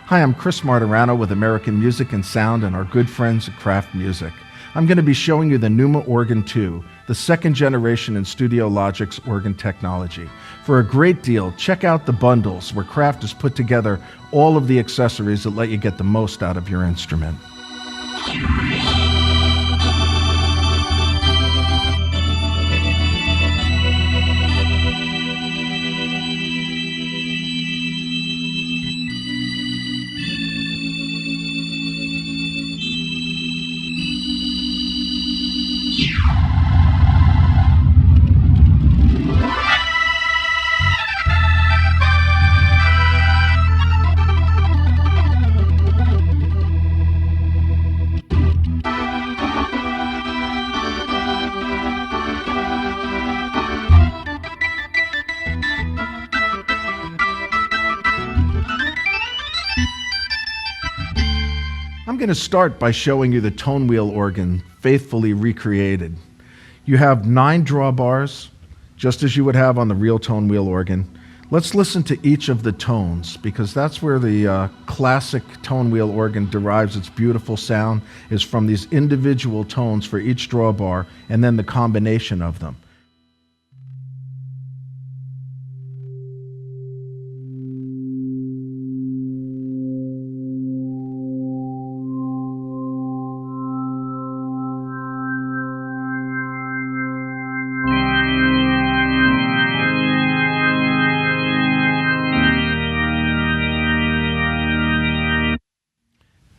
Hi, I'm Chris Martirano with American Music and Sound and our good friends at Kraft Music. I'm going to be showing you the Numa Organ 2, the second generation in Studiologic's organ technology. For a great deal, check out the bundles where Kraft has put together all of the accessories that let you get the most out of your instrument. I'm going to start by showing you the Tonewheel organ faithfully recreated. You have 9 drawbars, just as you would have on the real Tonewheel organ. Let's listen to each of the tones, because that's where the classic Tonewheel organ derives its beautiful sound, is from these individual tones for each drawbar, and then the combination of them.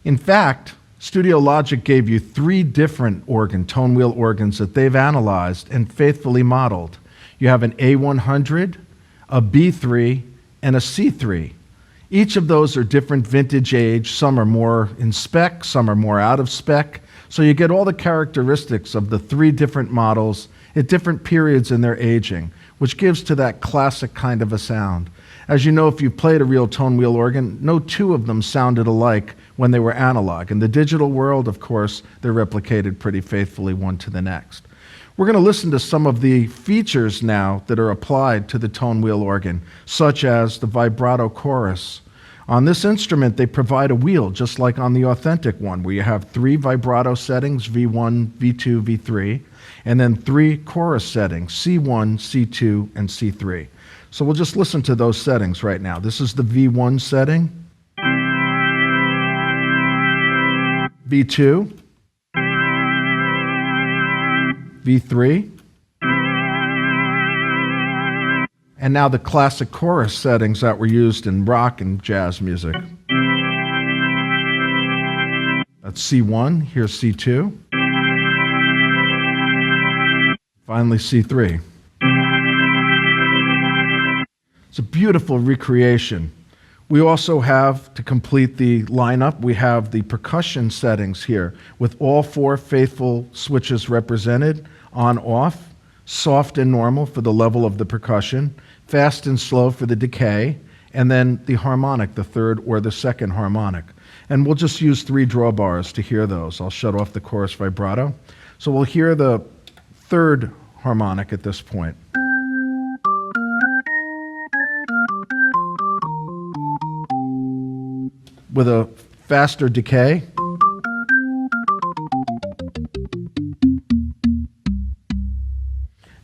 In fact, Studiologic gave you 3 different Tonewheel organs that they've analyzed and faithfully modeled. You have an A100, a B3, and a C3. Each of those are different vintage age. Some are more in spec, some are more out of spec. So you get all the characteristics of the 3 different models at different periods in their aging, which gives to that classic kind of a sound. As you know, if you've played a real Tonewheel organ, no 2 of them sounded alike when they were analog. In the digital world, of course, they're replicated pretty faithfully one to the next. We're going to listen to some of the features now that are applied to the Tonewheel organ, such as the vibrato chorus. On this instrument, they provide a wheel, just like on the authentic one, where you have 3 vibrato settings, V1, V2, V3, and then 3 chorus settings, C1, C2, and C3. So we'll just listen to those settings right now. This is the V1 setting, V2, V3, and now the classic chorus settings that were used in rock and jazz music. That's C1, here's C2, finally C3. It's a beautiful recreation. We also have, to complete the lineup, we have the percussion settings here with all 4 faithful switches represented: on, off, soft and normal for the level of the percussion, fast and slow for the decay, and then the harmonic, the 3rd or the 2nd harmonic. And we'll just use 3 drawbars to hear those. I'll shut off the chorus vibrato. So we'll hear the 3rd harmonic at this point. With a faster decay.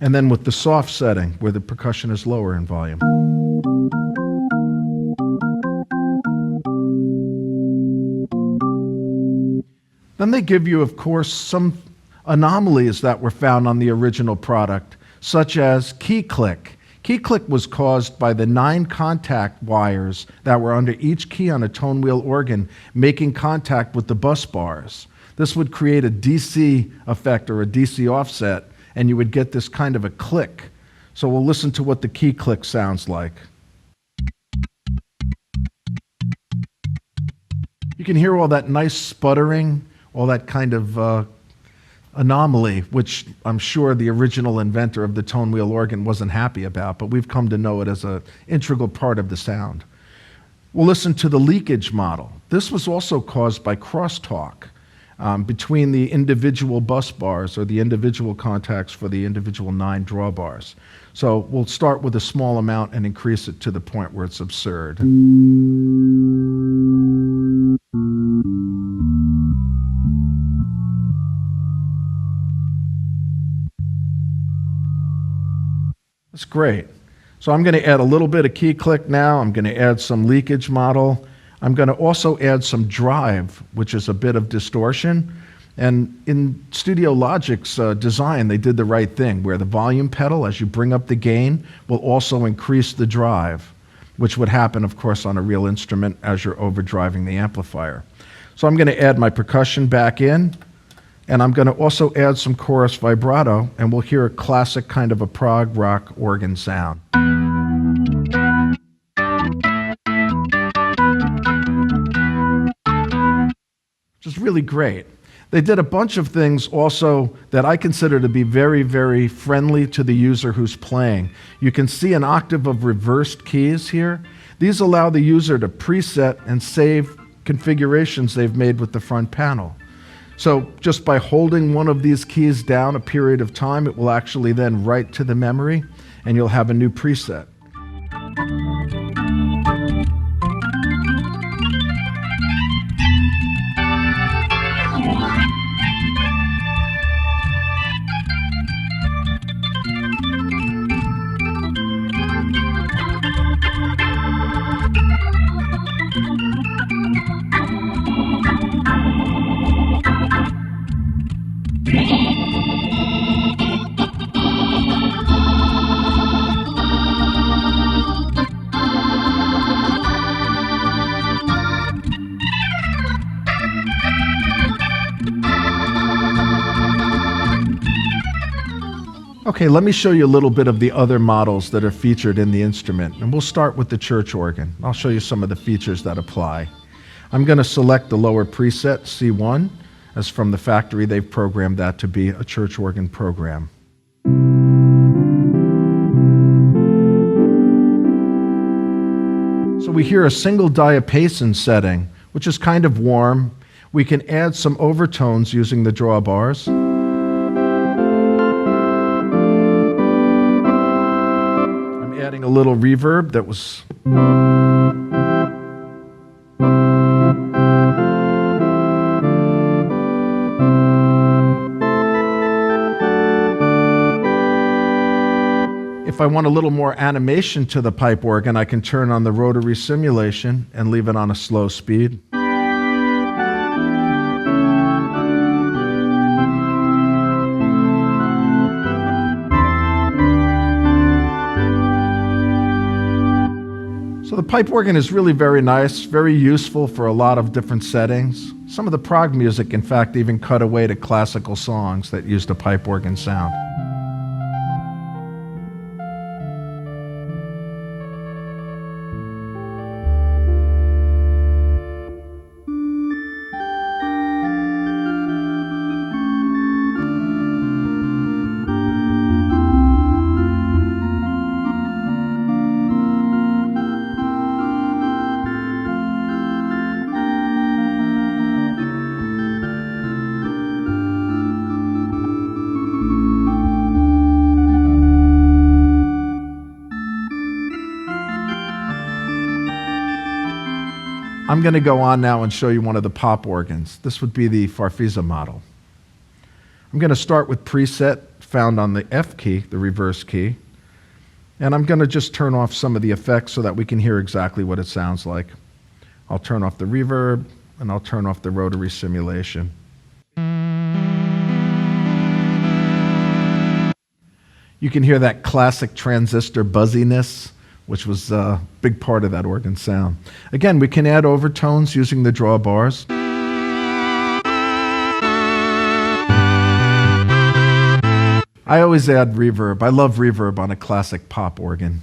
And then with the soft setting, where the percussion is lower in volume. Then they give you, of course, some anomalies that were found on the original product, such as key click. Key click was caused by the 9 contact wires that were under each key on a Tonewheel organ making contact with the bus bars. This would create a DC effect or a DC offset, and you would get this kind of a click. So we'll listen to what the key click sounds like. You can hear all that nice sputtering, all that kind of anomaly, which I'm sure the original inventor of the Tonewheel organ wasn't happy about, but we've come to know it as an integral part of the sound. We'll listen to the leakage model. This was also caused by crosstalk between the individual bus bars, or the individual contacts for the individual 9 drawbars. So we'll start with a small amount and increase it to the point where it's absurd. It's great. So I'm going to add a little bit of key click now. I'm going to add some leakage model. I'm going to also add some drive, which is a bit of distortion. And in Studiologic's design, they did the right thing, where the volume pedal, as you bring up the gain, will also increase the drive, which would happen, of course, on a real instrument as you're overdriving the amplifier. So I'm going to add my percussion back in, and I'm going to also add some chorus vibrato, and we'll hear a classic kind of a prog rock organ sound. Which is really great. They did a bunch of things also that I consider to be very, very friendly to the user who's playing. You can see an octave of reversed keys here. These allow the user to preset and save configurations they've made with the front panel. So just by holding one of these keys down a period of time, it will actually then write to the memory, and you'll have a new preset. Okay, let me show you a little bit of the other models that are featured in the instrument. And we'll start with the church organ. I'll show you some of the features that apply. I'm going to select the lower preset, C1, as from the factory they've programmed that to be a church organ program. So we hear a single diapason setting, which is kind of warm. We can add some overtones using the drawbars. Adding a little reverb that was... If I want a little more animation to the pipe organ, I can turn on the rotary simulation and leave it on a slow speed. So the pipe organ is really very nice, very useful for a lot of different settings. Some of the prog music, in fact, even cut away to classical songs that used a pipe organ sound. I'm going to go on now and show you one of the pop organs. This would be the Farfisa model. I'm going to start with preset found on the F key, the reverse key, and I'm going to just turn off some of the effects so that we can hear exactly what it sounds like. I'll turn off the reverb, and I'll turn off the rotary simulation. You can hear that classic transistor buzziness, which was a big part of that organ sound. Again, we can add overtones using the drawbars. I always add reverb. I love reverb on a classic pop organ.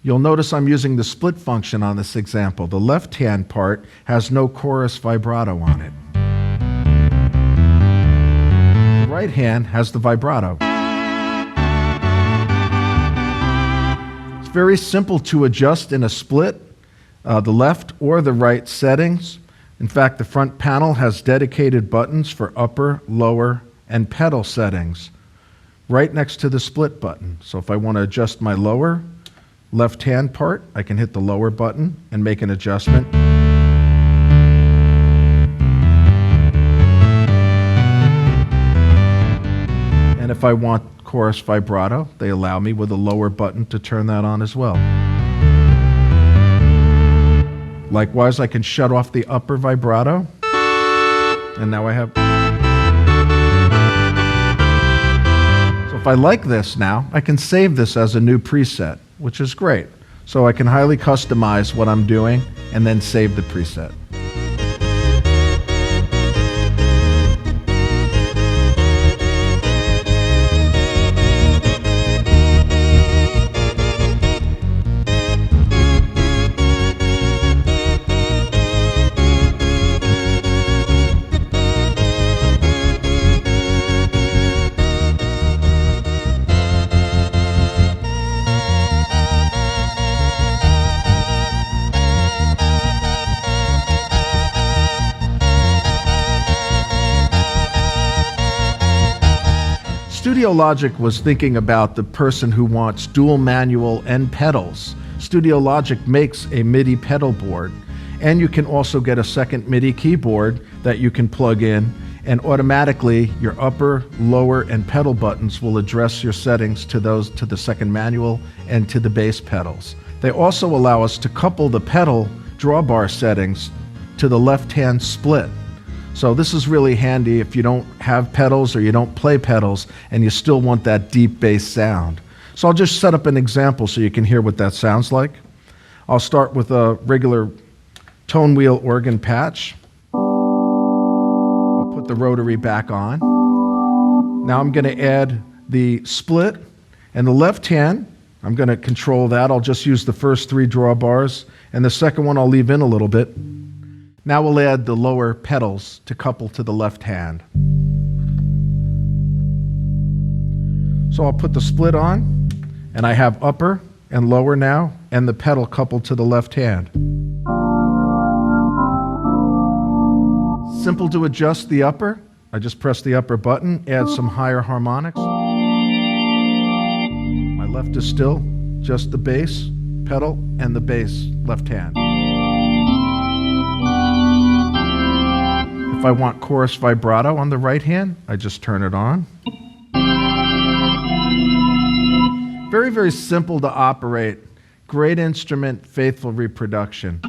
You'll notice I'm using the split function on this example. The left-hand part has no chorus vibrato on it. Right hand has the vibrato. It's very simple to adjust in a split, the left or the right settings. In fact, the front panel has dedicated buttons for upper, lower, and pedal settings right next to the split button. So if I want to adjust my lower left-hand part, I can hit the lower button and make an adjustment. If I want chorus vibrato, they allow me with a lower button to turn that on as well. Likewise, I can shut off the upper vibrato, and now I have... So if I like this now, I can save this as a new preset, which is great. So I can highly customize what I'm doing and then save the preset. Studiologic was thinking about the person who wants dual manual and pedals. Studiologic makes a MIDI pedal board, and you can also get a second MIDI keyboard that you can plug in, and automatically your upper, lower, and pedal buttons will address your settings to the second manual and to the bass pedals. They also allow us to couple the pedal drawbar settings to the left-hand split. So this is really handy if you don't have pedals or you don't play pedals and you still want that deep bass sound. So I'll just set up an example so you can hear what that sounds like. I'll start with a regular Tonewheel organ patch. I'll put the rotary back on. Now I'm going to add the split, and the left hand, I'm going to control that. I'll just use the first 3 drawbars, and the second one I'll leave in a little bit. Now we'll add the lower pedals to couple to the left hand. So I'll put the split on, and I have upper and lower now, and the pedal coupled to the left hand. Simple to adjust the upper. I just press the upper button, add some higher harmonics. My left is still just the bass pedal and the bass left hand. If I want chorus vibrato on the right hand, I just turn it on. Very, very simple to operate. Great instrument, faithful reproduction.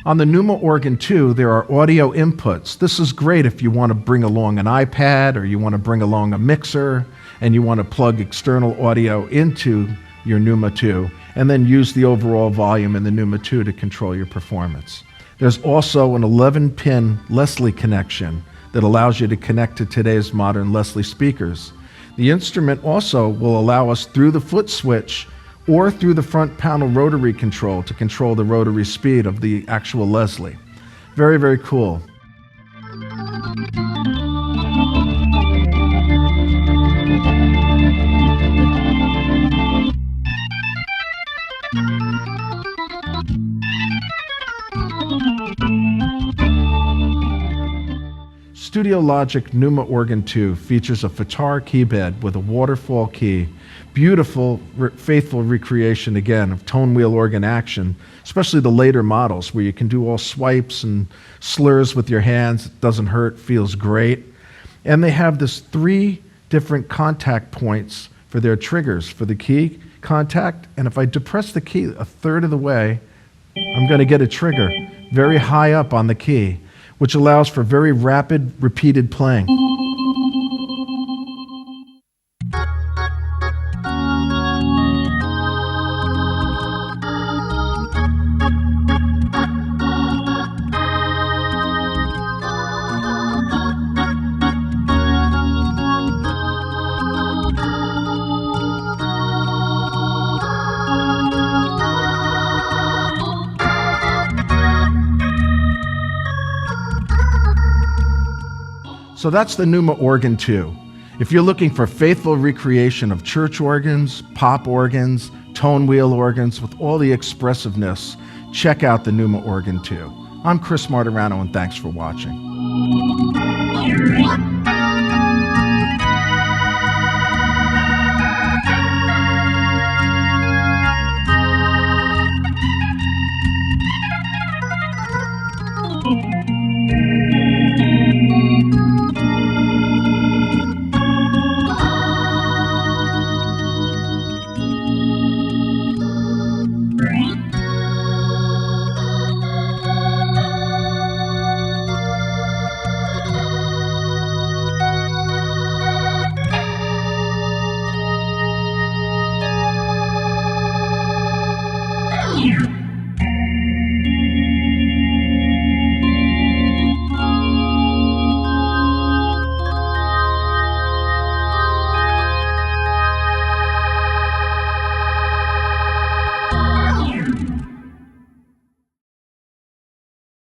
On the Numa Organ 2, there are audio inputs. This is great if you want to bring along an iPad or you want to bring along a mixer and you want to plug external audio into your Numa 2 and then use the overall volume in the Numa 2 to control your performance. There's also an 11-pin Leslie connection that allows you to connect to today's modern Leslie speakers. The instrument also will allow us through the footswitch or through the front panel rotary control to control the rotary speed of the actual Leslie. Very, very cool. Studiologic Numa Organ 2 features a Fatar keybed with a waterfall key. Beautiful, faithful recreation, again, of Tonewheel organ action, especially the later models where you can do all swipes and slurs with your hands. It doesn't hurt, feels great. And they have this 3 different contact points for their triggers, for the key contact. And if I depress the key a third of the way, I'm going to get a trigger very high up on the key, which allows for very rapid, repeated playing. So that's the Numa Organ 2. If you're looking for faithful recreation of church organs, pop organs, Tonewheel organs with all the expressiveness, check out the Numa Organ 2. I'm Chris Martirano, and thanks for watching.